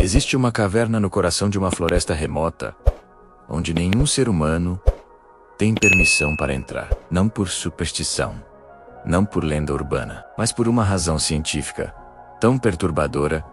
Existe uma caverna no coração de uma floresta remota, onde nenhum ser humano tem permissão para entrar. Não por superstição, não por lenda urbana, mas por uma razão científica tão perturbadora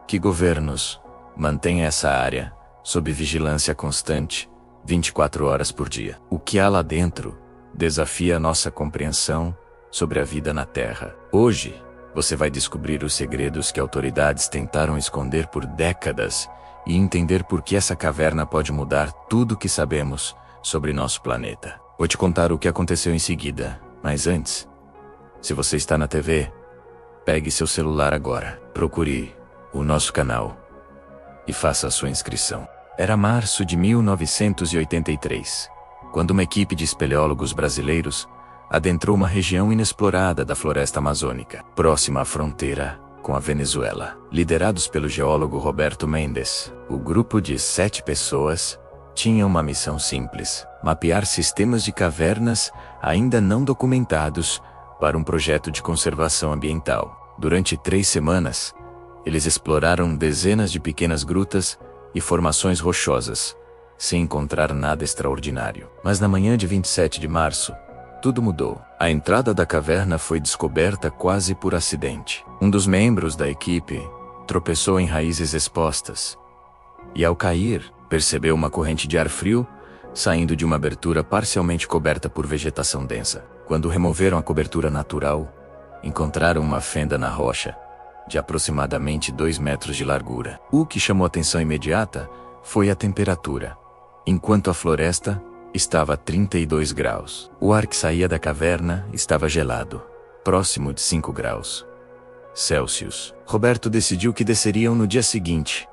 que governos mantêm essa área sob vigilância constante, 24 horas por dia. O que há lá dentro desafia nossa compreensão sobre a vida na Terra. Hoje, você vai descobrir os segredos que autoridades tentaram esconder por décadas e entender por que essa caverna pode mudar tudo o que sabemos sobre nosso planeta. Vou te contar o que aconteceu em seguida, mas antes, se você está na TV, pegue seu celular agora, procure o nosso canal e faça a sua inscrição. Era março de 1983, quando uma equipe de espeleólogos brasileiros adentrou uma região inexplorada da floresta amazônica, próxima à fronteira com a Venezuela. Liderados pelo geólogo Roberto Mendes, o grupo de 7 pessoas tinha uma missão simples: mapear sistemas de cavernas ainda não documentados para um projeto de conservação ambiental. Durante 3 semanas, eles exploraram dezenas de pequenas grutas e formações rochosas, sem encontrar nada extraordinário. Mas na manhã de 27 de março, tudo mudou. A entrada da caverna foi descoberta quase por acidente. Um dos membros da equipe tropeçou em raízes expostas e, ao cair, percebeu uma corrente de ar frio saindo de uma abertura parcialmente coberta por vegetação densa. Quando removeram a cobertura natural, encontraram uma fenda na rocha de aproximadamente 2 metros de largura. O que chamou atenção imediata foi a temperatura. Enquanto a floresta estava a 32 graus. O ar que saía da caverna estava gelado, próximo de 5 graus Celsius. Roberto decidiu que desceriam no dia seguinte,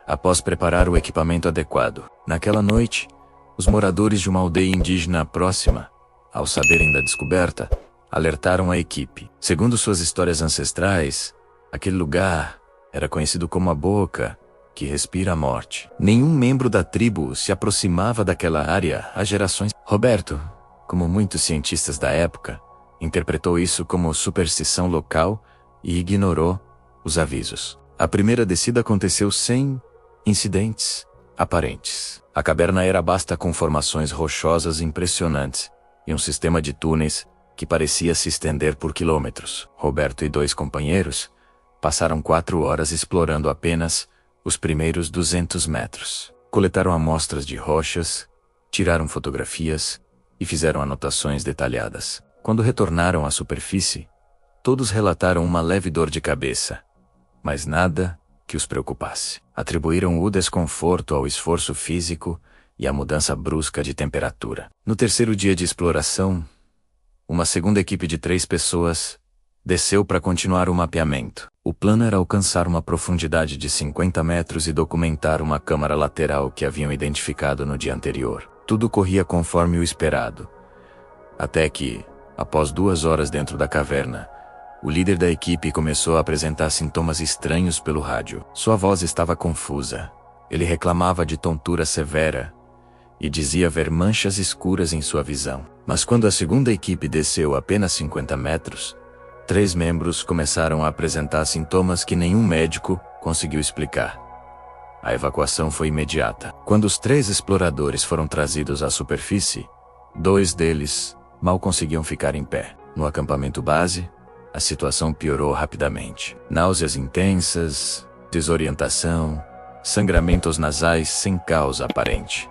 após preparar o equipamento adequado. Naquela noite, os moradores de uma aldeia indígena próxima, ao saberem da descoberta, alertaram a equipe. Segundo suas histórias ancestrais, aquele lugar era conhecido como a Boca que respira a morte. Nenhum membro da tribo se aproximava daquela área há gerações. Roberto, como muitos cientistas da época, interpretou isso como superstição local e ignorou os avisos. A primeira descida aconteceu sem incidentes aparentes. A caverna era vasta, com formações rochosas impressionantes e um sistema de túneis que parecia se estender por quilômetros. Roberto e 2 companheiros passaram 4 horas explorando apenas os primeiros 200 metros. Coletaram amostras de rochas, tiraram fotografias e fizeram anotações detalhadas. Quando retornaram à superfície, todos relataram uma leve dor de cabeça, mas nada que os preocupasse. Atribuíram o desconforto ao esforço físico e à mudança brusca de temperatura. No terceiro dia de exploração, uma segunda equipe de 3 pessoas desceu para continuar o mapeamento. O plano era alcançar uma profundidade de 50 metros e documentar uma câmara lateral que haviam identificado no dia anterior. Tudo corria conforme o esperado, até que, após 2 horas dentro da caverna, o líder da equipe começou a apresentar sintomas estranhos pelo rádio. Sua voz estava confusa. Ele reclamava de tontura severa e dizia ver manchas escuras em sua visão. Mas quando a segunda equipe desceu apenas 50 metros, 3 membros começaram a apresentar sintomas que nenhum médico conseguiu explicar. A evacuação foi imediata. Quando os 3 exploradores foram trazidos à superfície, 2 deles mal conseguiam ficar em pé. No acampamento base, a situação piorou rapidamente. Náuseas intensas, desorientação, sangramentos nasais sem causa aparente.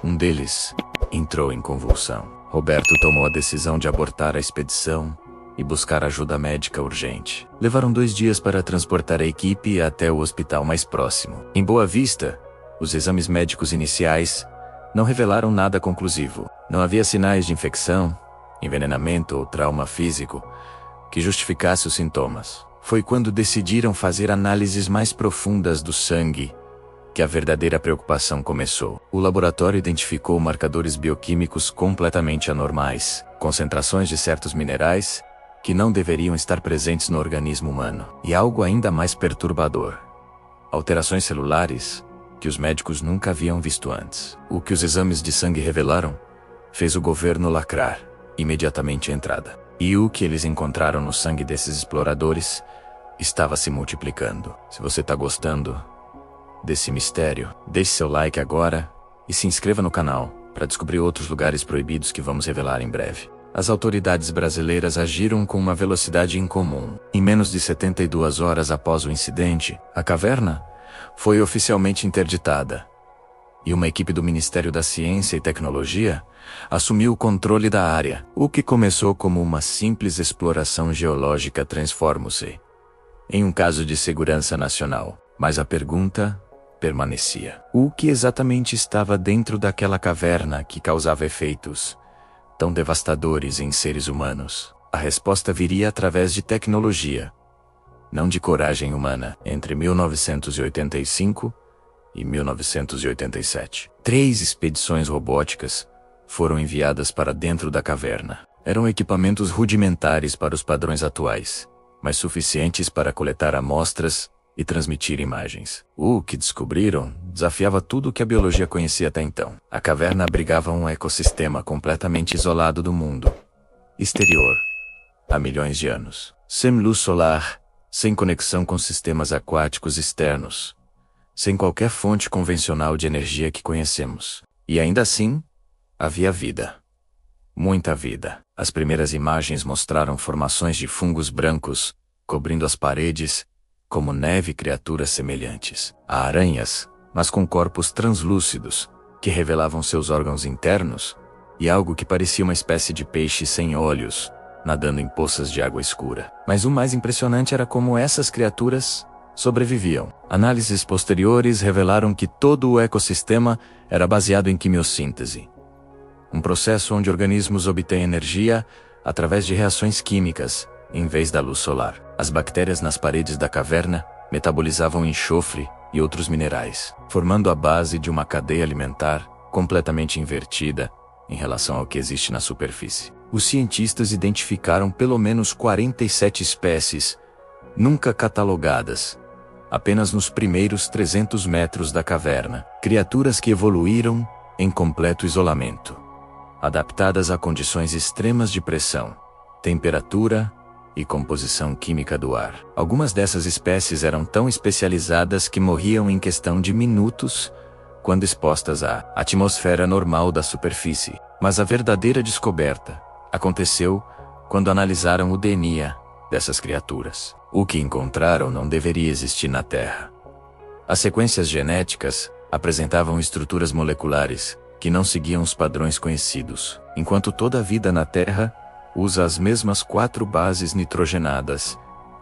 Um deles entrou em convulsão. Roberto tomou a decisão de abortar a expedição e buscar ajuda médica urgente. Levaram 2 dias para transportar a equipe até o hospital mais próximo. Em Boa Vista, os exames médicos iniciais não revelaram nada conclusivo. Não havia sinais de infecção, envenenamento ou trauma físico que justificasse os sintomas. Foi quando decidiram fazer análises mais profundas do sangue que a verdadeira preocupação começou. O laboratório identificou marcadores bioquímicos completamente anormais, concentrações de certos minerais que não deveriam estar presentes no organismo humano. E algo ainda mais perturbador: alterações celulares que os médicos nunca haviam visto antes. O que os exames de sangue revelaram fez o governo lacrar imediatamente a entrada. E o que eles encontraram no sangue desses exploradores estava se multiplicando. Se você está gostando, desse mistério. Deixe seu like agora e se inscreva no canal para descobrir outros lugares proibidos que vamos revelar em breve. As autoridades brasileiras agiram com uma velocidade incomum. Em menos de 72 horas após o incidente, a caverna foi oficialmente interditada, e uma equipe do Ministério da Ciência e Tecnologia assumiu o controle da área. O que começou como uma simples exploração geológica transformou-se em um caso de segurança nacional. Mas a pergunta permanecia: o que exatamente estava dentro daquela caverna que causava efeitos tão devastadores em seres humanos? A resposta viria através de tecnologia, não de coragem humana. Entre 1985 e 1987, 3 expedições robóticas foram enviadas para dentro da caverna. Eram equipamentos rudimentares para os padrões atuais, mas suficientes para coletar amostras e transmitir imagens. O que descobriram desafiava tudo o que a biologia conhecia até então. A caverna abrigava um ecossistema completamente isolado do mundo exterior há milhões de anos. Sem luz solar, sem conexão com sistemas aquáticos externos, sem qualquer fonte convencional de energia que conhecemos. E ainda assim, havia vida. Muita vida. As primeiras imagens mostraram formações de fungos brancos cobrindo as paredes, como neve, criaturas semelhantes a aranhas, mas com corpos translúcidos, que revelavam seus órgãos internos, e algo que parecia uma espécie de peixe sem olhos, nadando em poças de água escura. Mas o mais impressionante era como essas criaturas sobreviviam. Análises posteriores revelaram que todo o ecossistema era baseado em quimiossíntese, um processo onde organismos obtêm energia através de reações químicas, em vez da luz solar. As bactérias nas paredes da caverna metabolizavam enxofre e outros minerais, formando a base de uma cadeia alimentar completamente invertida em relação ao que existe na superfície. Os cientistas identificaram pelo menos 47 espécies, nunca catalogadas, apenas nos primeiros 300 metros da caverna. Criaturas que evoluíram em completo isolamento, adaptadas a condições extremas de pressão, temperatura e composição química do ar. Algumas dessas espécies eram tão especializadas que morriam em questão de minutos quando expostas à atmosfera normal da superfície. Mas a verdadeira descoberta aconteceu quando analisaram o DNA dessas criaturas. O que encontraram não deveria existir na Terra. As sequências genéticas apresentavam estruturas moleculares que não seguiam os padrões conhecidos, enquanto toda a vida na Terra usa as mesmas 4 bases nitrogenadas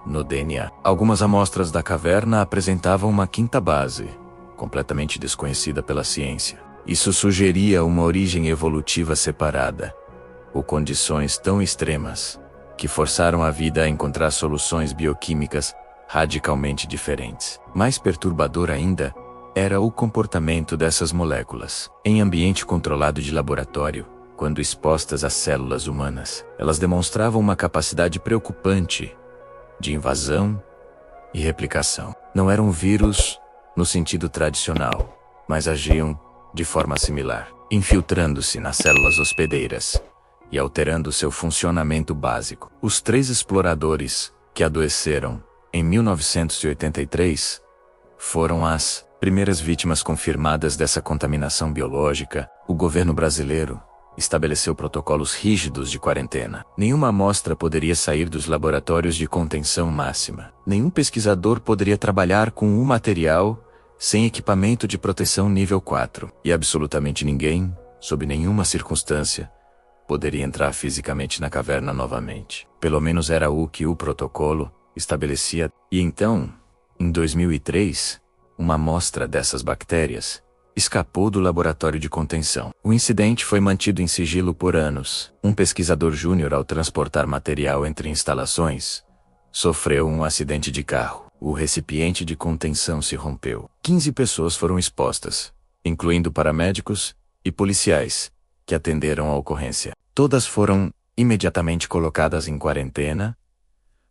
no DNA. Algumas amostras da caverna apresentavam uma 5ª base, completamente desconhecida pela ciência. Isso sugeria uma origem evolutiva separada, ou condições tão extremas que forçaram a vida a encontrar soluções bioquímicas radicalmente diferentes. Mais perturbador ainda era o comportamento dessas moléculas. Em ambiente controlado de laboratório, quando expostas às células humanas, elas demonstravam uma capacidade preocupante de invasão e replicação. Não eram vírus no sentido tradicional, mas agiam de forma similar, infiltrando-se nas células hospedeiras e alterando seu funcionamento básico. Os 3 exploradores que adoeceram em 1983 foram as primeiras vítimas confirmadas dessa contaminação biológica. O governo brasileiro estabeleceu protocolos rígidos de quarentena. Nenhuma amostra poderia sair dos laboratórios de contenção máxima. Nenhum pesquisador poderia trabalhar com o material sem equipamento de proteção nível 4. E absolutamente ninguém, sob nenhuma circunstância, poderia entrar fisicamente na caverna novamente. Pelo menos era o que o protocolo estabelecia. E então, em 2003, uma amostra dessas bactérias escapou do laboratório de contenção. O incidente foi mantido em sigilo por anos. Um pesquisador júnior, ao transportar material entre instalações, sofreu um acidente de carro. O recipiente de contenção se rompeu. 15 pessoas foram expostas, incluindo paramédicos e policiais, que atenderam a ocorrência. Todas foram imediatamente colocadas em quarentena,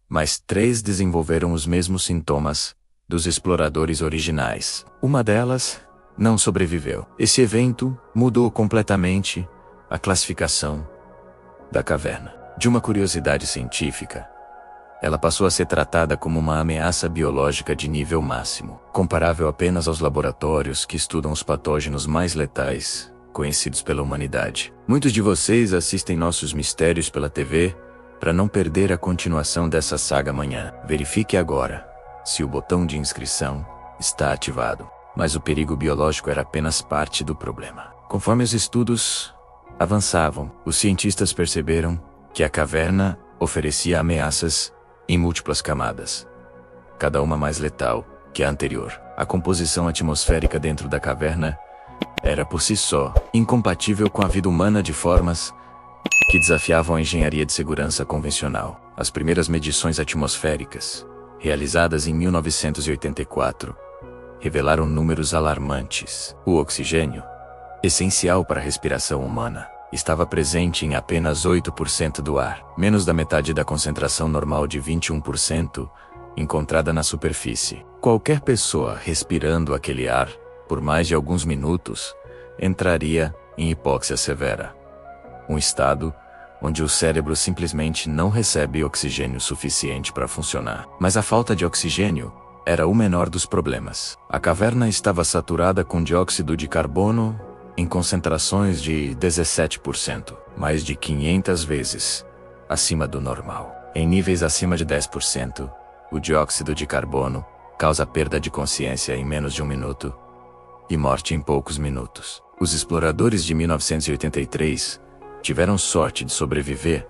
mas 3 desenvolveram os mesmos sintomas dos exploradores originais. Uma delas não sobreviveu. Esse evento mudou completamente a classificação da caverna. De uma curiosidade científica, Ela passou a ser tratada como uma ameaça biológica de nível máximo, comparável apenas aos laboratórios que estudam os patógenos mais letais conhecidos pela humanidade. Muitos de vocês assistem nossos mistérios pela TV para não perder a continuação dessa saga amanhã. Verifique agora se o botão de inscrição está ativado. Mas o perigo biológico era apenas parte do problema. Conforme os estudos avançavam, os cientistas perceberam que a caverna oferecia ameaças em múltiplas camadas, cada uma mais letal que a anterior. A composição atmosférica dentro da caverna era por si só incompatível com a vida humana de formas que desafiavam a engenharia de segurança convencional. As primeiras medições atmosféricas, realizadas em 1984, revelaram números alarmantes. O oxigênio, essencial para a respiração humana, estava presente em apenas 8% do ar, menos da metade da concentração normal de 21% encontrada na superfície. Qualquer pessoa respirando aquele ar por mais de alguns minutos entraria em hipóxia severa, um estado onde o cérebro simplesmente não recebe oxigênio suficiente para funcionar. Mas a falta de oxigênio era o menor dos problemas. A caverna estava saturada com dióxido de carbono em concentrações de 17%, mais de 500 vezes acima do normal. Em níveis acima de 10%, o dióxido de carbono causa perda de consciência em menos de um minuto e morte em poucos minutos. Os exploradores de 1983 tiveram sorte de sobreviver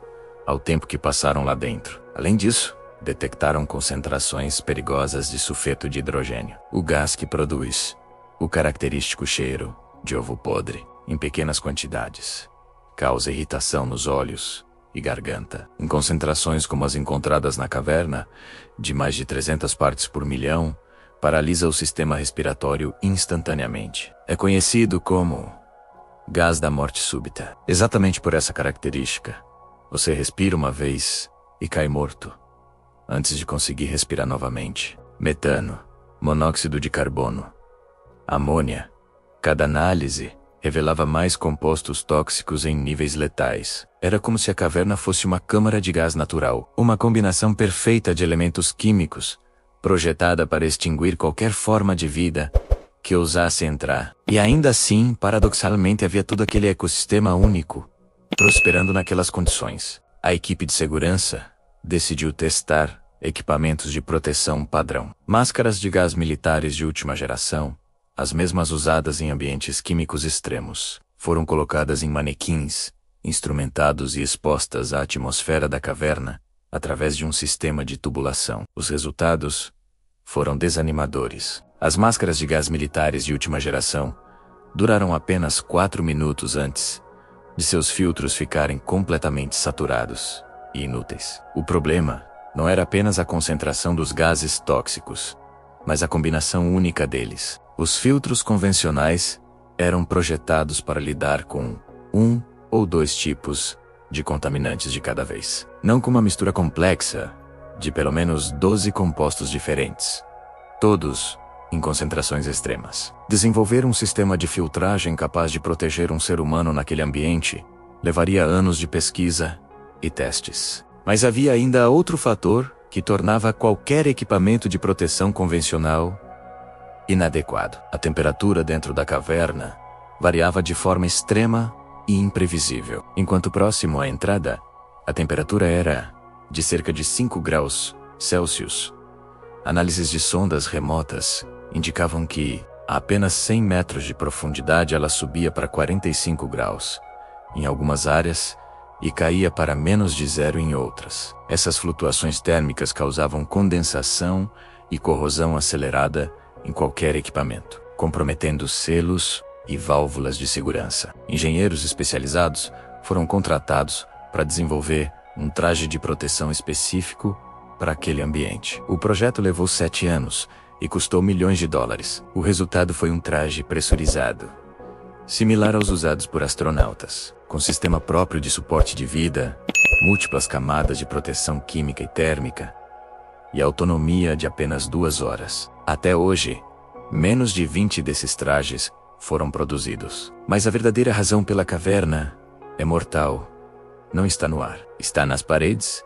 ao tempo que passaram lá dentro. Além disso, detectaram concentrações perigosas de sulfeto de hidrogênio, o gás que produz o característico cheiro de ovo podre em pequenas quantidades. Causa irritação nos olhos e garganta. Em concentrações como as encontradas na caverna, de mais de 300 partes por milhão, paralisa o sistema respiratório instantaneamente. É conhecido como gás da morte súbita. Exatamente por essa característica, você respira uma vez e cai morto, antes de conseguir respirar novamente. Metano, monóxido de carbono, amônia. Cada análise revelava mais compostos tóxicos em níveis letais. Era como se a caverna fosse uma câmara de gás natural, uma combinação perfeita de elementos químicos, projetada para extinguir qualquer forma de vida que ousasse entrar. E ainda assim, paradoxalmente, havia todo aquele ecossistema único, prosperando naquelas condições. A equipe de segurança decidiu testar equipamentos de proteção padrão. Máscaras de gás militares de última geração, as mesmas usadas em ambientes químicos extremos, foram colocadas em manequins, instrumentados e expostas à atmosfera da caverna através de um sistema de tubulação. Os resultados foram desanimadores. As máscaras de gás militares de última geração duraram apenas 4 minutos antes de seus filtros ficarem completamente saturados e inúteis. O problema não era apenas a concentração dos gases tóxicos, mas a combinação única deles. Os filtros convencionais eram projetados para lidar com 1 ou 2 tipos de contaminantes de cada vez, não com uma mistura complexa de pelo menos 12 compostos diferentes, todos em concentrações extremas. Desenvolver um sistema de filtragem capaz de proteger um ser humano naquele ambiente levaria anos de pesquisa e testes. Mas havia ainda outro fator que tornava qualquer equipamento de proteção convencional inadequado. A temperatura dentro da caverna variava de forma extrema e imprevisível. Enquanto próximo à entrada, a temperatura era de cerca de 5 graus Celsius. Análises de sondas remotas indicavam que, a apenas 100 metros de profundidade, ela subia para 45 graus em algumas áreas e caía para menos de 0 em outras. Essas flutuações térmicas causavam condensação e corrosão acelerada em qualquer equipamento, comprometendo selos e válvulas de segurança. Engenheiros especializados foram contratados para desenvolver um traje de proteção específico para aquele ambiente. O projeto levou 7 anos e custou milhões de dólares. O resultado foi um traje pressurizado, similar aos usados por astronautas, com sistema próprio de suporte de vida, múltiplas camadas de proteção química e térmica, e autonomia de apenas 2 horas. Até hoje, menos de 20 desses trajes foram produzidos. Mas a verdadeira razão pela caverna é mortal. Não está no ar. Está nas paredes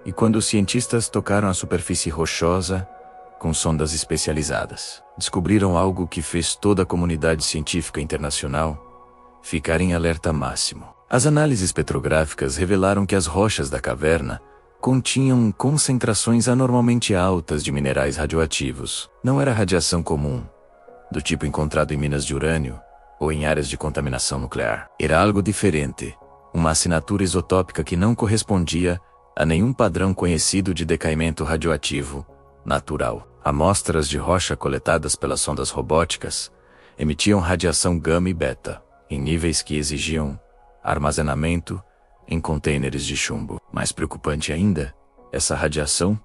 E quando os cientistas tocaram a superfície rochosa com sondas especializadas, descobriram algo que fez toda a comunidade científica internacional ficar em alerta máximo. As análises petrográficas revelaram que as rochas da caverna continham concentrações anormalmente altas de minerais radioativos. Não era radiação comum, do tipo encontrado em minas de urânio ou em áreas de contaminação nuclear. Era algo diferente, uma assinatura isotópica que não correspondia a nenhum padrão conhecido de decaimento radioativo natural. Amostras de rocha coletadas pelas sondas robóticas emitiam radiação gama e beta, em níveis que exigiam armazenamento em contêineres de chumbo. Mais preocupante ainda, essa radiação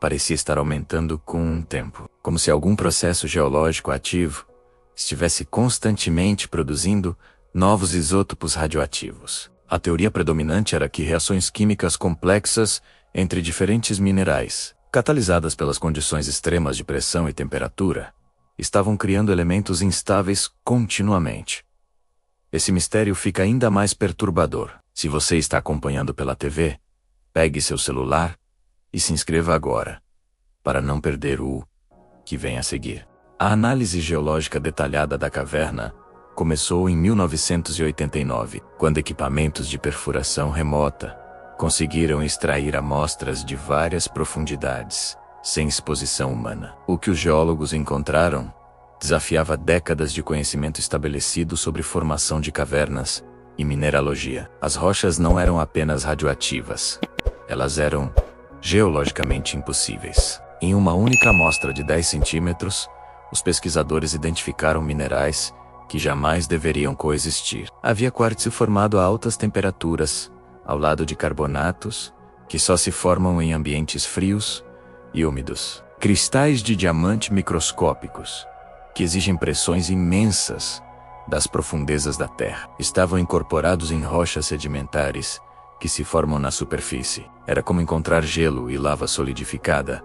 parecia estar aumentando com o tempo, como se algum processo geológico ativo estivesse constantemente produzindo novos isótopos radioativos. A teoria predominante era que reações químicas complexas entre diferentes minerais, catalisadas pelas condições extremas de pressão e temperatura, estavam criando elementos instáveis continuamente. Esse mistério fica ainda mais perturbador. Se você está acompanhando pela TV, pegue seu celular e se inscreva agora, para não perder o que vem a seguir. A análise geológica detalhada da caverna começou em 1989, quando equipamentos de perfuração remota conseguiram extrair amostras de várias profundidades, sem exposição humana. O que os geólogos encontraram desafiava décadas de conhecimento estabelecido sobre formação de cavernas e mineralogia. As rochas não eram apenas radioativas, elas eram geologicamente impossíveis. Em uma única amostra de 10 centímetros, os pesquisadores identificaram minerais que jamais deveriam coexistir. Havia quartzo formado a altas temperaturas, ao lado de carbonatos, que só se formam em ambientes frios e úmidos. Cristais de diamante microscópicos, que exigem pressões imensas das profundezas da Terra, estavam incorporados em rochas sedimentares que se formam na superfície. Era como encontrar gelo e lava solidificada,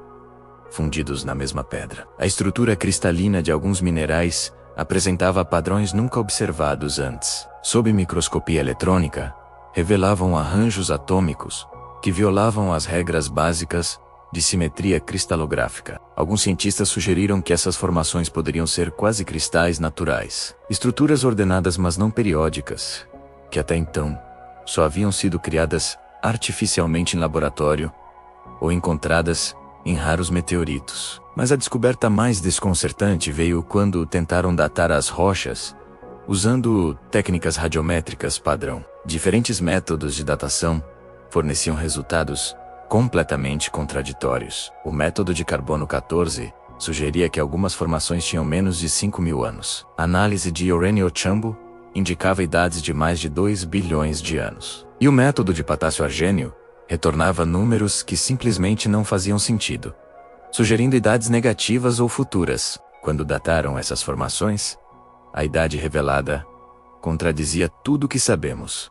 fundidos na mesma pedra. A estrutura cristalina de alguns minerais apresentava padrões nunca observados antes. Sob microscopia eletrônica, revelavam arranjos atômicos que violavam as regras básicas de simetria cristalográfica. Alguns cientistas sugeriram que essas formações poderiam ser quase cristais naturais, estruturas ordenadas mas não periódicas, que até então só haviam sido criadas artificialmente em laboratório ou encontradas em raros meteoritos. Mas a descoberta mais desconcertante veio quando tentaram datar as rochas usando técnicas radiométricas padrão. Diferentes métodos de datação forneciam resultados completamente contraditórios. O método de carbono 14 sugeria que algumas formações tinham menos de 5.000 anos. A análise de Urânio Chumbo indicava idades de mais de 2 bilhões de anos. E o método de potássio argênio retornava números que simplesmente não faziam sentido, sugerindo idades negativas ou futuras. Quando dataram essas formações, a idade revelada contradizia tudo o que sabemos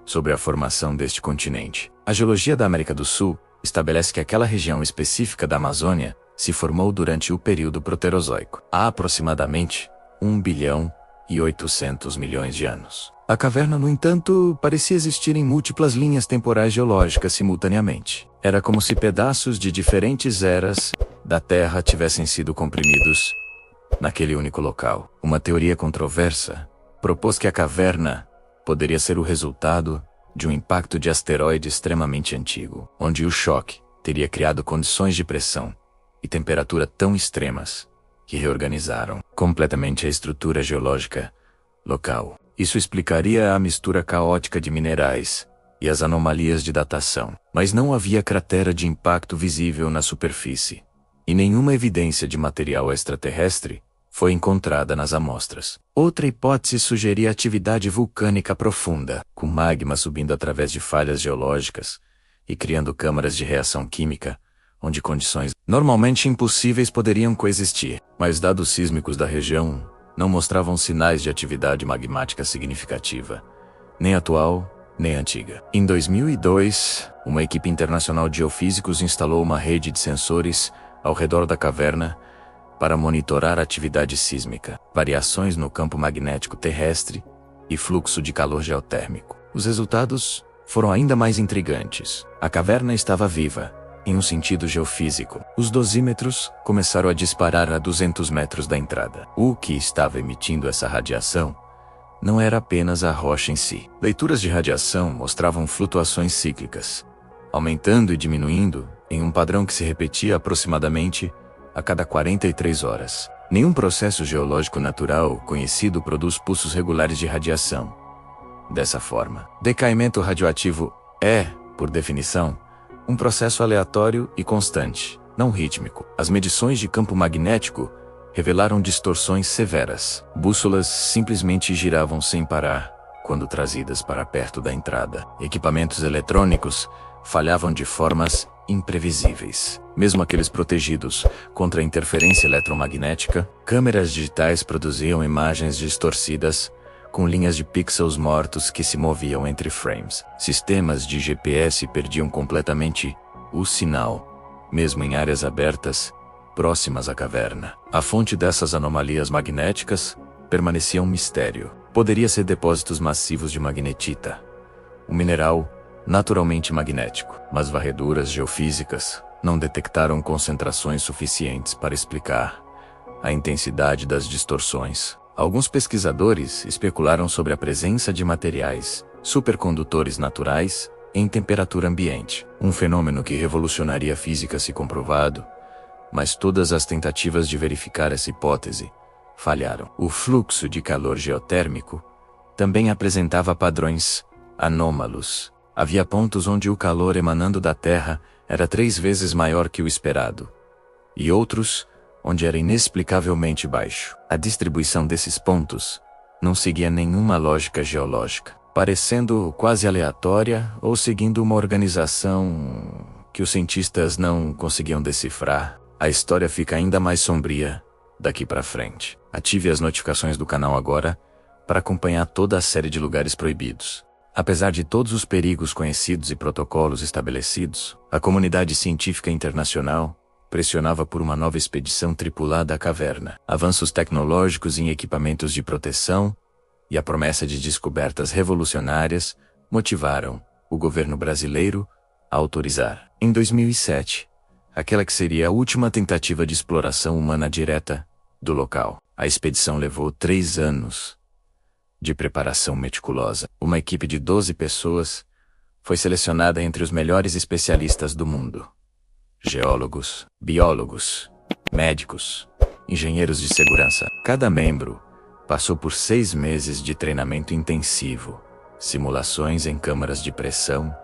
sobre a formação deste continente. A geologia da América do Sul estabelece que aquela região específica da Amazônia se formou durante o período Proterozoico, há aproximadamente 1 bilhão e 800 milhões de anos. A caverna, no entanto, parecia existir em múltiplas linhas temporais geológicas simultaneamente. Era como se pedaços de diferentes eras da Terra tivessem sido comprimidos naquele único local. Uma teoria controversa propôs que a caverna poderia ser o resultado de um impacto de asteroide extremamente antigo, onde o choque teria criado condições de pressão e temperatura tão extremas que reorganizaram completamente a estrutura geológica local. Isso explicaria a mistura caótica de minerais e as anomalias de datação. Mas não havia cratera de impacto visível na superfície, e nenhuma evidência de material extraterrestre foi encontrada nas amostras. Outra hipótese sugeria atividade vulcânica profunda, com magma subindo através de falhas geológicas e criando câmaras de reação química, onde condições normalmente impossíveis poderiam coexistir. Mas dados sísmicos da região não mostravam sinais de atividade magmática significativa, nem atual, nem antiga. Em 2002, uma equipe internacional de geofísicos instalou uma rede de sensores ao redor da caverna para monitorar a atividade sísmica, variações no campo magnético terrestre e fluxo de calor geotérmico. Os resultados foram ainda mais intrigantes. A caverna estava viva, em um sentido geofísico. Os dosímetros começaram a disparar a 200 metros da entrada. O que estava emitindo essa radiação não era apenas a rocha em si. Leituras de radiação mostravam flutuações cíclicas, aumentando e diminuindo em um padrão que se repetia aproximadamente a cada 43 horas. Nenhum processo geológico natural conhecido produz pulsos regulares de radiação dessa forma. Decaimento radioativo é, por definição, um processo aleatório e constante, não rítmico. As medições de campo magnético revelaram distorções severas. Bússolas simplesmente giravam sem parar quando trazidas para perto da entrada. Equipamentos eletrônicos falhavam de formas imprevisíveis. Mesmo aqueles protegidos contra a interferência eletromagnética, câmeras digitais produziam imagens distorcidas, com linhas de pixels mortos que se moviam entre frames. Sistemas de GPS perdiam completamente o sinal, mesmo em áreas abertas, próximas à caverna. A fonte dessas anomalias magnéticas permanecia um mistério. Poderia ser depósitos massivos de magnetita, um mineral naturalmente magnético, mas varreduras geofísicas não detectaram concentrações suficientes para explicar a intensidade das distorções. Alguns pesquisadores especularam sobre a presença de materiais supercondutores naturais em temperatura ambiente, um fenômeno que revolucionaria a física se comprovado, mas todas as tentativas de verificar essa hipótese falharam. O fluxo de calor geotérmico também apresentava padrões anômalos. Havia pontos onde o calor emanando da Terra era 3 vezes maior que o esperado, e outros onde era inexplicavelmente baixo. A distribuição desses pontos não seguia nenhuma lógica geológica, parecendo quase aleatória ou seguindo uma organização que os cientistas não conseguiam decifrar. A história fica ainda mais sombria daqui para frente. Ative as notificações do canal agora para acompanhar toda a série de lugares proibidos. Apesar de todos os perigos conhecidos e protocolos estabelecidos, a comunidade científica internacional pressionava por uma nova expedição tripulada à caverna. Avanços tecnológicos em equipamentos de proteção e a promessa de descobertas revolucionárias motivaram o governo brasileiro a autorizar. Em 2007, aquela que seria a última tentativa de exploração humana direta do local. A expedição levou 3 anos de preparação meticulosa. Uma equipe de 12 pessoas foi selecionada entre os melhores especialistas do mundo. Geólogos, biólogos, médicos, engenheiros de segurança. Cada membro passou por 6 meses de treinamento intensivo, simulações em câmaras de pressão,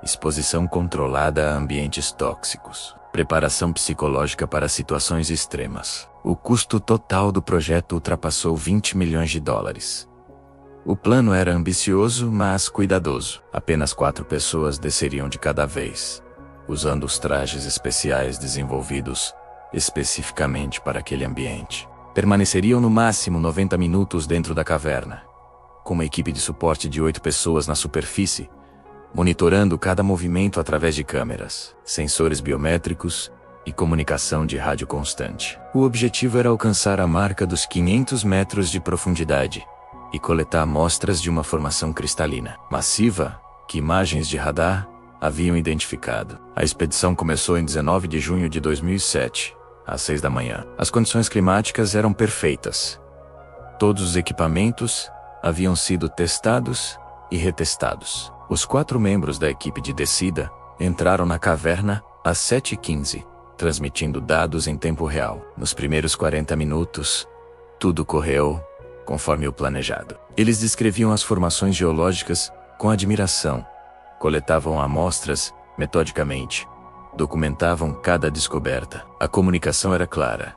exposição controlada a ambientes tóxicos, preparação psicológica para situações extremas. O custo total do projeto ultrapassou $20 milhões. O plano era ambicioso, mas cuidadoso. Apenas 4 pessoas desceriam de cada vez, usando os trajes especiais desenvolvidos especificamente para aquele ambiente. Permaneceriam no máximo 90 minutos dentro da caverna, com uma equipe de suporte de 8 pessoas na superfície, monitorando cada movimento através de câmeras, sensores biométricos e comunicação de rádio constante. O objetivo era alcançar a marca dos 500 metros de profundidade e coletar amostras de uma formação cristalina massiva que imagens de radar haviam identificado. A expedição começou em 19 de junho de 2007, às 6 da manhã. As condições climáticas eram perfeitas. Todos os equipamentos haviam sido testados e retestados. Os 4 membros da equipe de descida entraram na caverna às 7h15, transmitindo dados em tempo real. Nos primeiros 40 minutos, tudo correu conforme o planejado. Eles descreviam as formações geológicas com admiração, coletavam amostras metodicamente, documentavam cada descoberta. A comunicação era clara.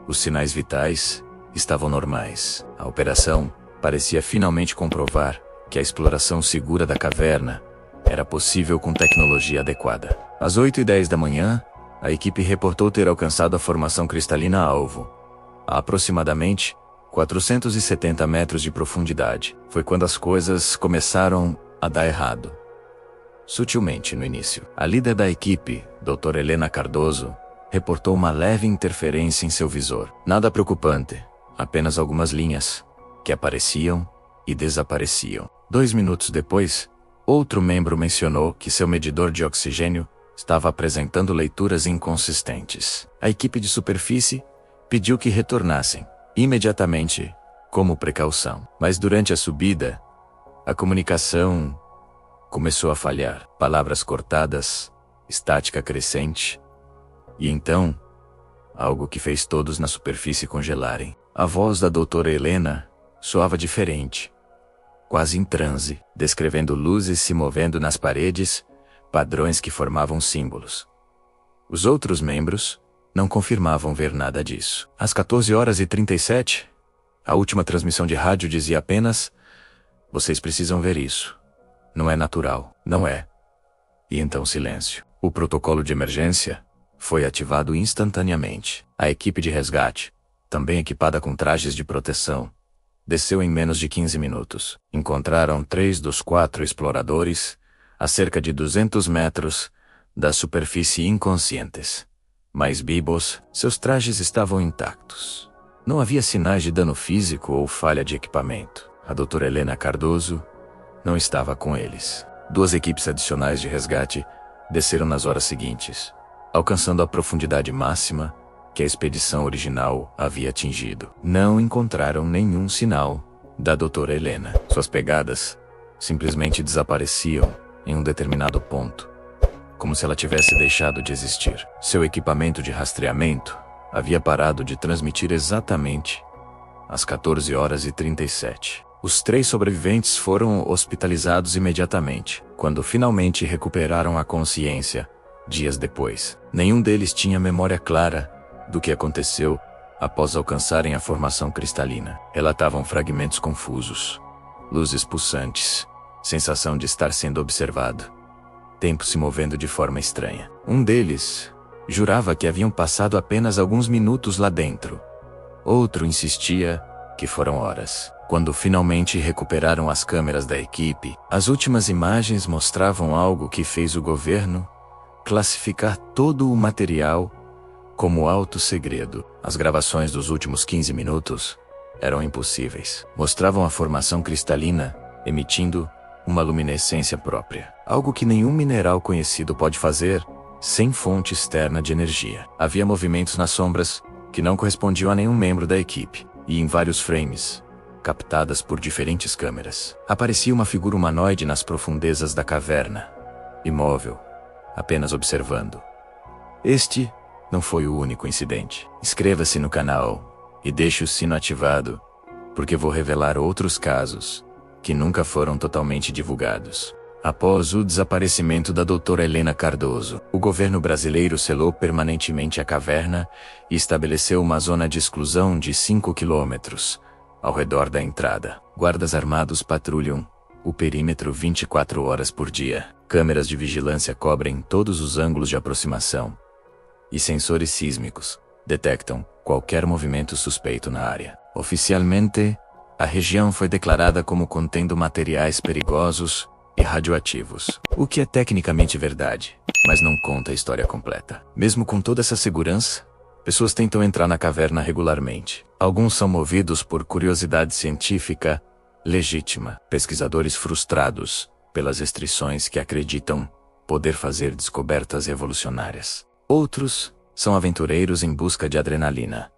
Os sinais vitais estavam normais. A operação parecia finalmente comprovar que a exploração segura da caverna era possível com tecnologia adequada. Às 8h10 da manhã, a equipe reportou ter alcançado a formação cristalina alvo, a aproximadamente 470 metros de profundidade. Foi quando as coisas começaram a dar errado. Sutilmente no início, a líder da equipe, Dra. Helena Cardoso, reportou uma leve interferência em seu visor. Nada preocupante, apenas algumas linhas que apareciam e desapareciam. 2 minutos depois, Outro membro mencionou que seu medidor de oxigênio estava apresentando leituras inconsistentes. A equipe de superfície pediu que retornassem imediatamente, como precaução. Mas durante a subida, a comunicação começou a falhar. Palavras cortadas, estática crescente. E então, algo que fez todos na superfície congelarem. A voz da doutora Helena soava diferente, quase em transe, descrevendo luzes se movendo nas paredes, padrões que formavam símbolos. Os outros membros não confirmavam ver nada disso. Às 14h37, a última transmissão de rádio dizia apenas: "Vocês precisam ver isso. Não é natural, não é." E então silêncio. O protocolo de emergência foi ativado instantaneamente. A equipe de resgate, também equipada com trajes de proteção, desceu em menos de 15 minutos. Encontraram 3 dos 4 exploradores a cerca de 200 metros da superfície inconscientes. Mas vivos, seus trajes estavam intactos. Não havia sinais de dano físico ou falha de equipamento. A doutora Helena Cardoso não estava com eles. 2 equipes adicionais de resgate desceram nas horas seguintes, alcançando a profundidade máxima que a expedição original havia atingido. Não encontraram nenhum sinal da doutora Helena. Suas pegadas simplesmente desapareciam em um determinado ponto, como se ela tivesse deixado de existir. Seu equipamento de rastreamento havia parado de transmitir exatamente às 14h37. Os 3 sobreviventes foram hospitalizados imediatamente, quando finalmente recuperaram a consciência, dias depois. Nenhum deles tinha memória clara do que aconteceu após alcançarem a formação cristalina. Relatavam fragmentos confusos, luzes pulsantes, sensação de estar sendo observado, tempo se movendo de forma estranha. Um deles jurava que haviam passado apenas alguns minutos lá dentro. Outro insistia que foram horas. Quando finalmente recuperaram as câmeras da equipe, as últimas imagens mostravam algo que fez o governo classificar todo o material como alto segredo. As gravações dos últimos 15 minutos eram impossíveis. Mostravam a formação cristalina emitindo uma luminescência própria, algo que nenhum mineral conhecido pode fazer sem fonte externa de energia. Havia movimentos nas sombras que não correspondiam a nenhum membro da equipe, e em vários frames, captadas por diferentes câmeras, aparecia uma figura humanoide nas profundezas da caverna, imóvel, apenas observando. Este não foi o único incidente. Inscreva-se no canal e deixe o sino ativado, porque vou revelar outros casos que nunca foram totalmente divulgados. Após o desaparecimento da doutora Helena Cardoso, o governo brasileiro selou permanentemente a caverna e estabeleceu uma zona de exclusão de 5 quilômetros ao redor da entrada. Guardas armados patrulham o perímetro 24 horas por dia. Câmeras de vigilância cobrem todos os ângulos de aproximação, e sensores sísmicos detectam qualquer movimento suspeito na área. Oficialmente, a região foi declarada como contendo materiais perigosos e radioativos, o que é tecnicamente verdade, mas não conta a história completa. Mesmo com toda essa segurança, pessoas tentam entrar na caverna regularmente. Alguns são movidos por curiosidade científica legítima, pesquisadores frustrados pelas restrições que acreditam poder fazer descobertas revolucionárias. Outros são aventureiros em busca de adrenalina,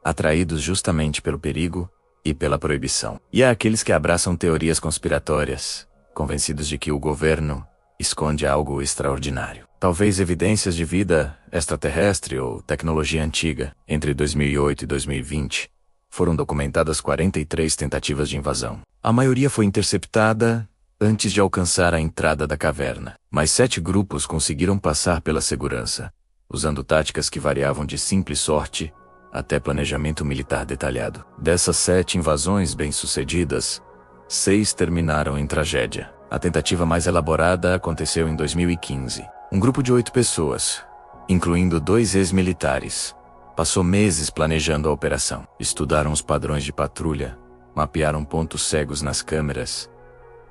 atraídos justamente pelo perigo e pela proibição. E há aqueles que abraçam teorias conspiratórias, convencidos de que o governo esconde algo extraordinário. Talvez evidências de vida extraterrestre ou tecnologia antiga. Entre 2008 e 2020, foram documentadas 43 tentativas de invasão. A maioria foi interceptada antes de alcançar a entrada da caverna. Mas 7 grupos conseguiram passar pela segurança, usando táticas que variavam de simples sorte até planejamento militar detalhado. Dessas 7 invasões bem-sucedidas, 6 terminaram em tragédia. A tentativa mais elaborada aconteceu em 2015. Um grupo de 8 pessoas, incluindo 2 ex-militares, passou meses planejando a operação. Estudaram os padrões de patrulha, mapearam pontos cegos nas câmeras,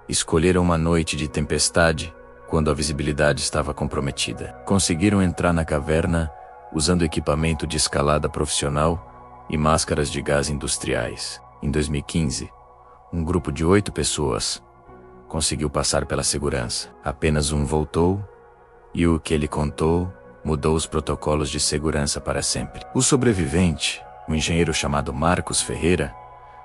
escolheram uma noite de tempestade, quando a visibilidade estava comprometida. Conseguiram entrar na caverna usando equipamento de escalada profissional e máscaras de gás industriais. Em 2015, um grupo de 8 pessoas conseguiu passar pela segurança. Apenas um voltou, e o que ele contou mudou os protocolos de segurança para sempre. O sobrevivente, um engenheiro chamado Marcos Ferreira,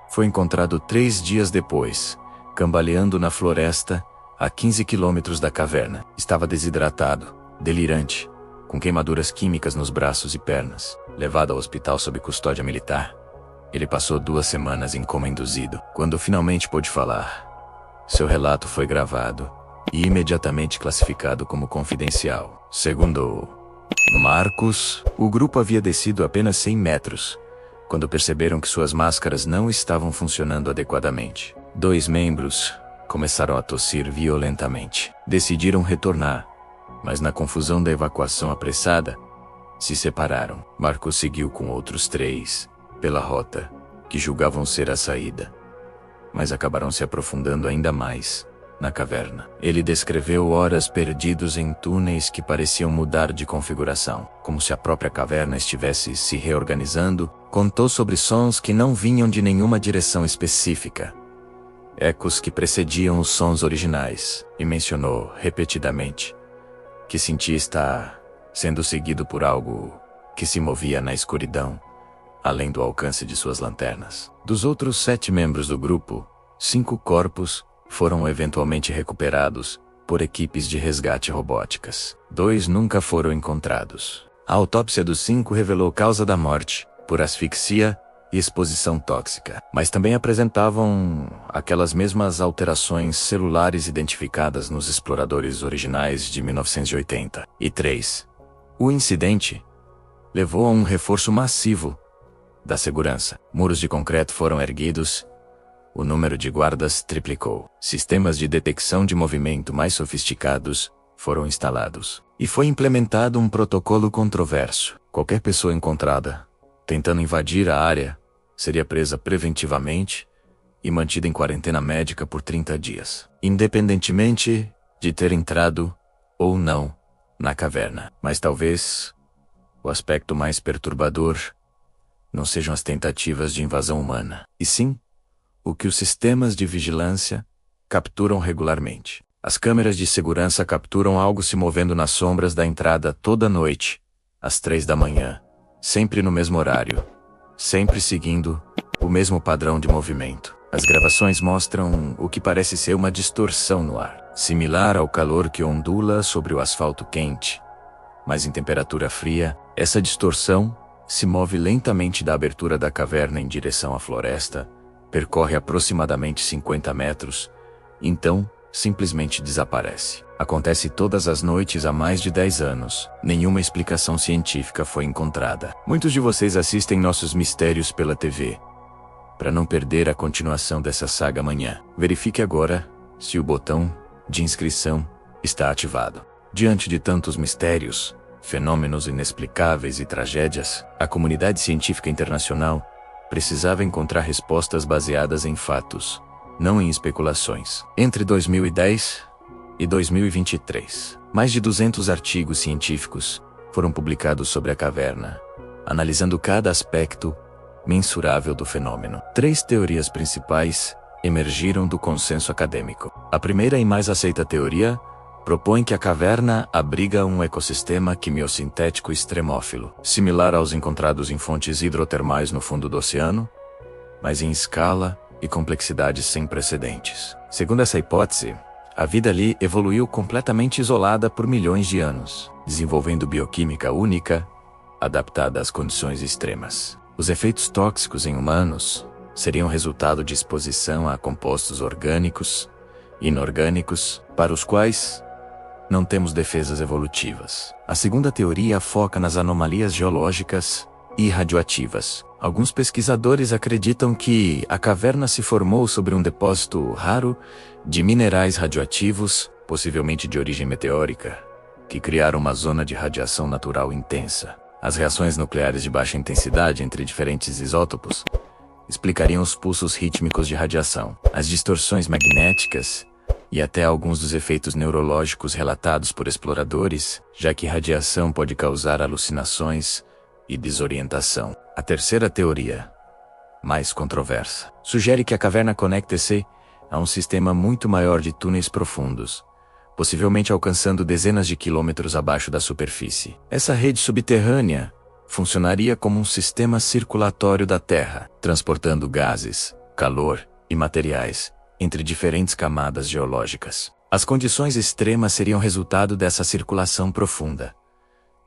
foi encontrado 3 dias depois, cambaleando na floresta, a 15 quilômetros da caverna. Estava desidratado, delirante, com queimaduras químicas nos braços e pernas. Levado ao hospital sob custódia militar, ele passou 2 semanas em coma induzido. Quando finalmente pôde falar, seu relato foi gravado e imediatamente classificado como confidencial. Segundo Marcos, o grupo havia descido apenas 100 metros, quando perceberam que suas máscaras não estavam funcionando adequadamente. 2 membros começaram a tossir violentamente. Decidiram retornar, mas na confusão da evacuação apressada, se separaram. Marcos seguiu com outros 3 pela rota que julgavam ser a saída, mas acabaram se aprofundando ainda mais na caverna. Ele descreveu horas perdidos em túneis que pareciam mudar de configuração, como se a própria caverna estivesse se reorganizando. Contou sobre sons que não vinham de nenhuma direção específica, ecos que precediam os sons originais, e mencionou repetidamente que sentia estar sendo seguido por algo que se movia na escuridão, além do alcance de suas lanternas. Dos outros 7 membros do grupo, 5 corpos foram eventualmente recuperados por equipes de resgate robóticas. 2 nunca foram encontrados. A autópsia dos 5 revelou causa da morte por asfixia e exposição tóxica, mas também apresentavam aquelas mesmas alterações celulares identificadas nos exploradores originais de 1983. O incidente levou a um reforço massivo da segurança. Muros de concreto foram erguidos, o número de guardas triplicou. Sistemas de detecção de movimento mais sofisticados foram instalados. E foi implementado um protocolo controverso. Qualquer pessoa encontrada tentando invadir a área seria presa preventivamente e mantida em quarentena médica por 30 dias, independentemente de ter entrado ou não na caverna. Mas talvez o aspecto mais perturbador não sejam as tentativas de invasão humana, e sim o que os sistemas de vigilância capturam regularmente. As câmeras de segurança capturam algo se movendo nas sombras da entrada toda noite, às 3 da manhã, sempre no mesmo horário, sempre seguindo o mesmo padrão de movimento. As gravações mostram o que parece ser uma distorção no ar, similar ao calor que ondula sobre o asfalto quente, mas em temperatura fria. Essa distorção se move lentamente da abertura da caverna em direção à floresta, percorre aproximadamente 50 metros, então simplesmente desaparece. Acontece todas as noites há mais de 10 anos. Nenhuma explicação científica foi encontrada. Muitos de vocês assistem nossos mistérios pela TV. Para não perder a continuação dessa saga amanhã, verifique agora se o botão de inscrição está ativado. Diante de tantos mistérios, fenômenos inexplicáveis e tragédias, a comunidade científica internacional precisava encontrar respostas baseadas em fatos, não em especulações. Entre 2010 e 2023, mais de 200 artigos científicos foram publicados sobre a caverna, analisando cada aspecto mensurável do fenômeno. 3 teorias principais emergiram do consenso acadêmico. A primeira e mais aceita teoria propõe que a caverna abriga um ecossistema quimiosintético extremófilo, similar aos encontrados em fontes hidrotermais no fundo do oceano, mas em escala e complexidade sem precedentes. Segundo essa hipótese, a vida ali evoluiu completamente isolada por milhões de anos, desenvolvendo bioquímica única, adaptada às condições extremas. Os efeitos tóxicos em humanos seriam resultado de exposição a compostos orgânicos e inorgânicos, para os quais não temos defesas evolutivas. A segunda teoria foca nas anomalias geológicas e radioativas. Alguns pesquisadores acreditam que a caverna se formou sobre um depósito raro de minerais radioativos, possivelmente de origem meteórica, que criaram uma zona de radiação natural intensa. As reações nucleares de baixa intensidade entre diferentes isótopos explicariam os pulsos rítmicos de radiação, as distorções magnéticas e até alguns dos efeitos neurológicos relatados por exploradores, já que radiação pode causar alucinações e desorientação. A terceira teoria, mais controversa, sugere que a caverna conecta-se a um sistema muito maior de túneis profundos, possivelmente alcançando dezenas de quilômetros abaixo da superfície. Essa rede subterrânea funcionaria como um sistema circulatório da Terra, transportando gases, calor e materiais entre diferentes camadas geológicas. As condições extremas seriam resultado dessa circulação profunda,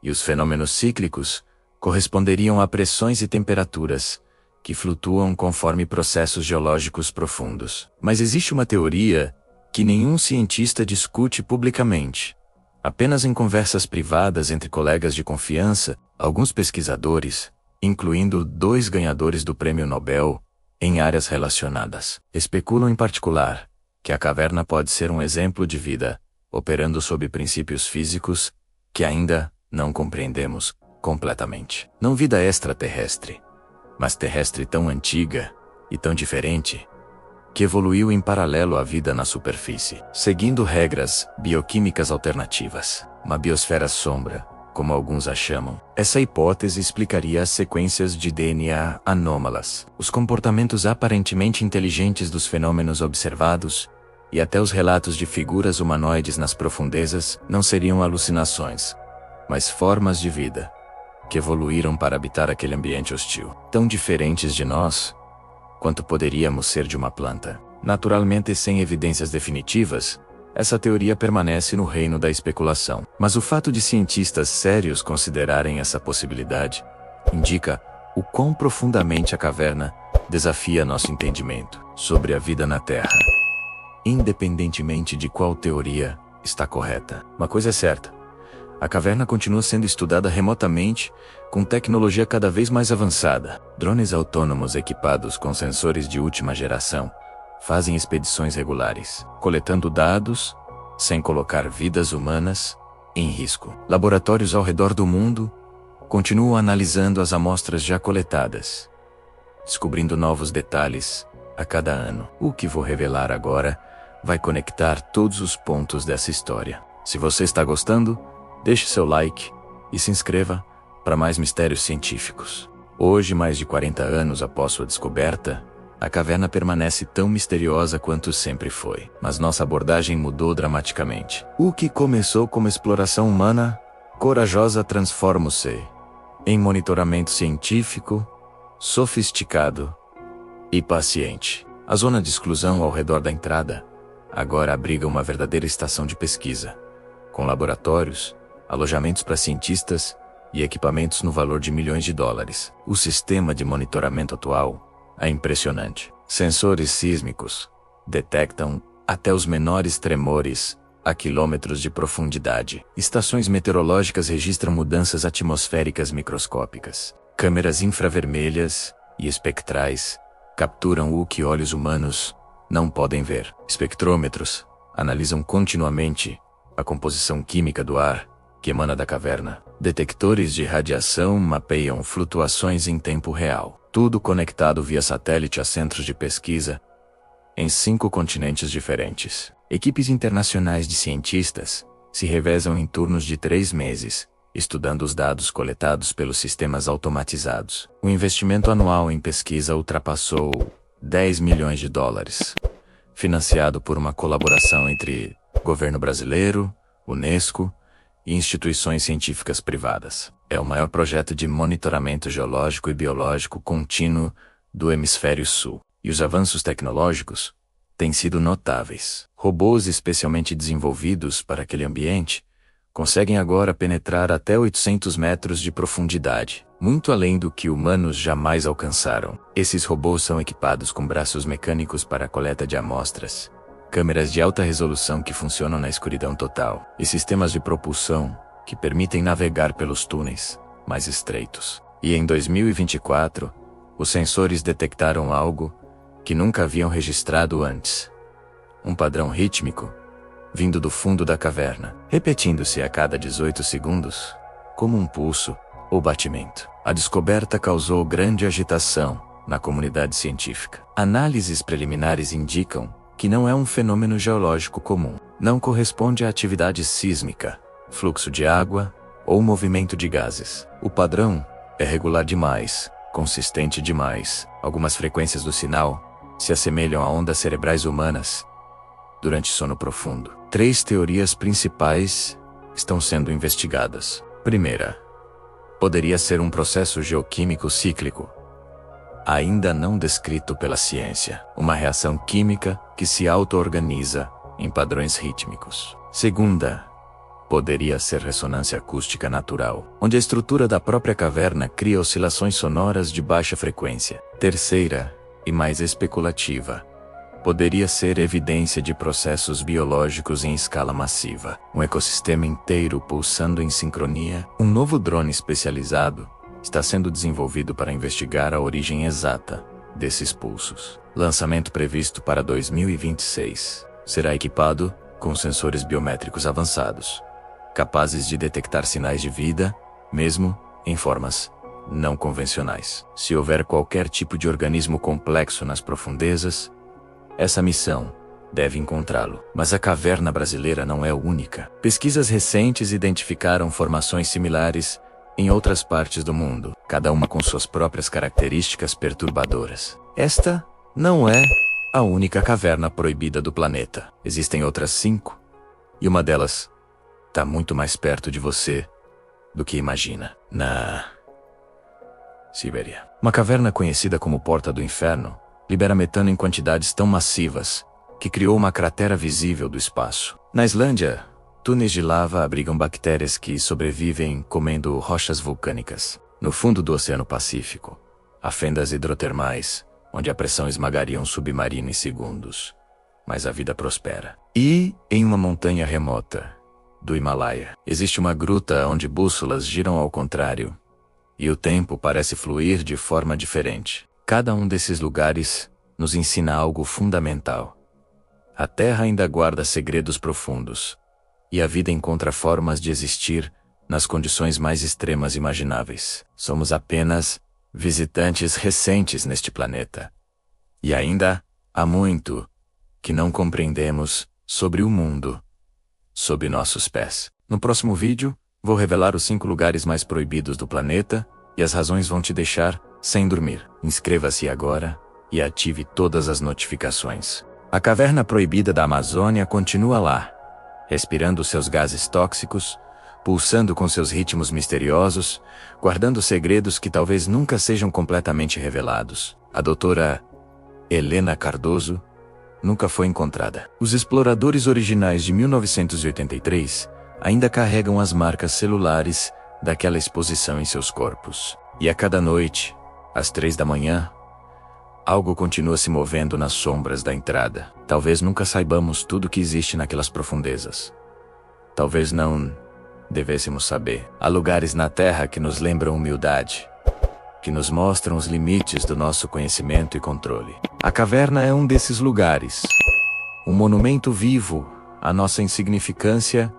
e os fenômenos cíclicos corresponderiam a pressões e temperaturas que flutuam conforme processos geológicos profundos. Mas existe uma teoria que nenhum cientista discute publicamente. Apenas em conversas privadas entre colegas de confiança, alguns pesquisadores, incluindo 2 ganhadores do Prêmio Nobel em áreas relacionadas, especulam em particular que a caverna pode ser um exemplo de vida, operando sob princípios físicos que ainda não compreendemos completamente. Não vida extraterrestre, mas terrestre tão antiga e tão diferente que evoluiu em paralelo à vida na superfície, seguindo regras bioquímicas alternativas. Uma biosfera sombra, como alguns a chamam. Essa hipótese explicaria as sequências de DNA anômalas, os comportamentos aparentemente inteligentes dos fenômenos observados, e até os relatos de figuras humanoides nas profundezas não seriam alucinações, mas formas de vida que evoluíram para habitar aquele ambiente hostil, tão diferentes de nós quanto poderíamos ser de uma planta. Naturalmente, sem evidências definitivas, essa teoria permanece no reino da especulação. Mas o fato de cientistas sérios considerarem essa possibilidade indica o quão profundamente a caverna desafia nosso entendimento sobre a vida na Terra, independentemente de qual teoria está correta. Uma coisa é certa: a caverna continua sendo estudada remotamente, com tecnologia cada vez mais avançada. Drones autônomos equipados com sensores de última geração fazem expedições regulares, coletando dados, sem colocar vidas humanas em risco. Laboratórios ao redor do mundo continuam analisando as amostras já coletadas, descobrindo novos detalhes a cada ano. O que vou revelar agora vai conectar todos os pontos dessa história. Se você está gostando, deixe seu like e se inscreva para mais mistérios científicos. Hoje, mais de 40 anos após sua descoberta, a caverna permanece tão misteriosa quanto sempre foi. Mas nossa abordagem mudou dramaticamente. O que começou como exploração humana, corajosa, transforma-se em monitoramento científico, sofisticado e paciente. A zona de exclusão ao redor da entrada agora abriga uma verdadeira estação de pesquisa, com laboratórios, alojamentos para cientistas e equipamentos no valor de milhões de dólares. O sistema de monitoramento atual é impressionante. Sensores sísmicos detectam até os menores tremores a quilômetros de profundidade. Estações meteorológicas registram mudanças atmosféricas microscópicas. Câmeras infravermelhas e espectrais capturam o que olhos humanos não podem ver. Espectrômetros analisam continuamente a composição química do ar que emana da caverna. Detectores de radiação mapeiam flutuações em tempo real. Tudo conectado via satélite a centros de pesquisa em 5 continentes diferentes. Equipes internacionais de cientistas se revezam em turnos de 3 meses, estudando os dados coletados pelos sistemas automatizados. O investimento anual em pesquisa ultrapassou 10 milhões de dólares, financiado por uma colaboração entre governo brasileiro, Unesco e instituições científicas privadas. É o maior projeto de monitoramento geológico e biológico contínuo do Hemisfério Sul. E os avanços tecnológicos têm sido notáveis. Robôs especialmente desenvolvidos para aquele ambiente conseguem agora penetrar até 800 metros de profundidade, muito além do que humanos jamais alcançaram. Esses robôs são equipados com braços mecânicos para a coleta de amostras, câmeras de alta resolução que funcionam na escuridão total, e sistemas de propulsão que permitem navegar pelos túneis mais estreitos. E em 2024, os sensores detectaram algo que nunca haviam registrado antes. Um padrão rítmico vindo do fundo da caverna, repetindo-se a cada 18 segundos, como um pulso ou batimento. A descoberta causou grande agitação na comunidade científica. Análises preliminares indicam que não é um fenômeno geológico comum. Não corresponde à atividade sísmica, fluxo de água ou movimento de gases. O padrão é regular demais, consistente demais. Algumas frequências do sinal se assemelham a ondas cerebrais humanas durante sono profundo. 3 teorias principais estão sendo investigadas. Primeira, poderia ser um processo geoquímico cíclico, ainda não descrito pela ciência. Uma reação química que se auto-organiza em padrões rítmicos. Segunda, poderia ser ressonância acústica natural, onde a estrutura da própria caverna cria oscilações sonoras de baixa frequência. Terceira, e mais especulativa, poderia ser evidência de processos biológicos em escala massiva. Um ecossistema inteiro pulsando em sincronia. Um novo drone especializado está sendo desenvolvido para investigar a origem exata desses pulsos. Lançamento previsto para 2026. Será equipado com sensores biométricos avançados, capazes de detectar sinais de vida, mesmo em formas não convencionais. Se houver qualquer tipo de organismo complexo nas profundezas, essa missão deve encontrá-lo. Mas a caverna brasileira não é única. Pesquisas recentes identificaram formações similares em outras partes do mundo, cada uma com suas próprias características perturbadoras. Esta não é a única caverna proibida do planeta. Existem outras 5, e uma delas está muito mais perto de você do que imagina. Na Sibéria. Uma caverna conhecida como Porta do Inferno libera metano em quantidades tão massivas que criou uma cratera visível do espaço. Na Islândia, túneis de lava abrigam bactérias que sobrevivem comendo rochas vulcânicas. No fundo do Oceano Pacífico, há fendas hidrotermais, onde a pressão esmagaria um submarino em segundos. Mas a vida prospera. E, em uma montanha remota do Himalaia, existe uma gruta onde bússolas giram ao contrário e o tempo parece fluir de forma diferente. Cada um desses lugares nos ensina algo fundamental. A Terra ainda guarda segredos profundos, e a vida encontra formas de existir nas condições mais extremas imagináveis. Somos apenas visitantes recentes neste planeta. E ainda há muito que não compreendemos sobre o mundo sob nossos pés. No próximo vídeo, vou revelar os 5 lugares mais proibidos do planeta, e as razões vão te deixar sem dormir. Inscreva-se agora e ative todas as notificações. A caverna proibida da Amazônia continua lá, respirando seus gases tóxicos, pulsando com seus ritmos misteriosos, guardando segredos que talvez nunca sejam completamente revelados. A doutora Helena Cardoso nunca foi encontrada. Os exploradores originais de 1983 ainda carregam as marcas celulares daquela exposição em seus corpos. E a cada noite, às 3 da manhã, algo continua se movendo nas sombras da entrada. Talvez nunca saibamos tudo que existe naquelas profundezas. Talvez não devêssemos saber. Há lugares na Terra que nos lembram humildade, que nos mostram os limites do nosso conhecimento e controle. A caverna é um desses lugares. Um monumento vivo à nossa insignificância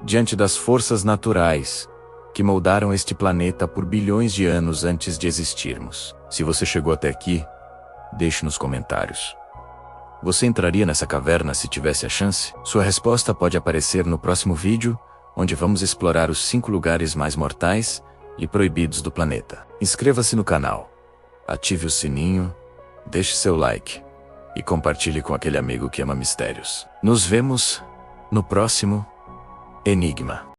diante das forças naturais que moldaram este planeta por bilhões de anos antes de existirmos. Se você chegou até aqui, deixe nos comentários. Você entraria nessa caverna se tivesse a chance? Sua resposta pode aparecer no próximo vídeo, onde vamos explorar os 5 lugares mais mortais e proibidos do planeta. Inscreva-se no canal, ative o sininho, deixe seu like e compartilhe com aquele amigo que ama mistérios. Nos vemos no próximo Enigma.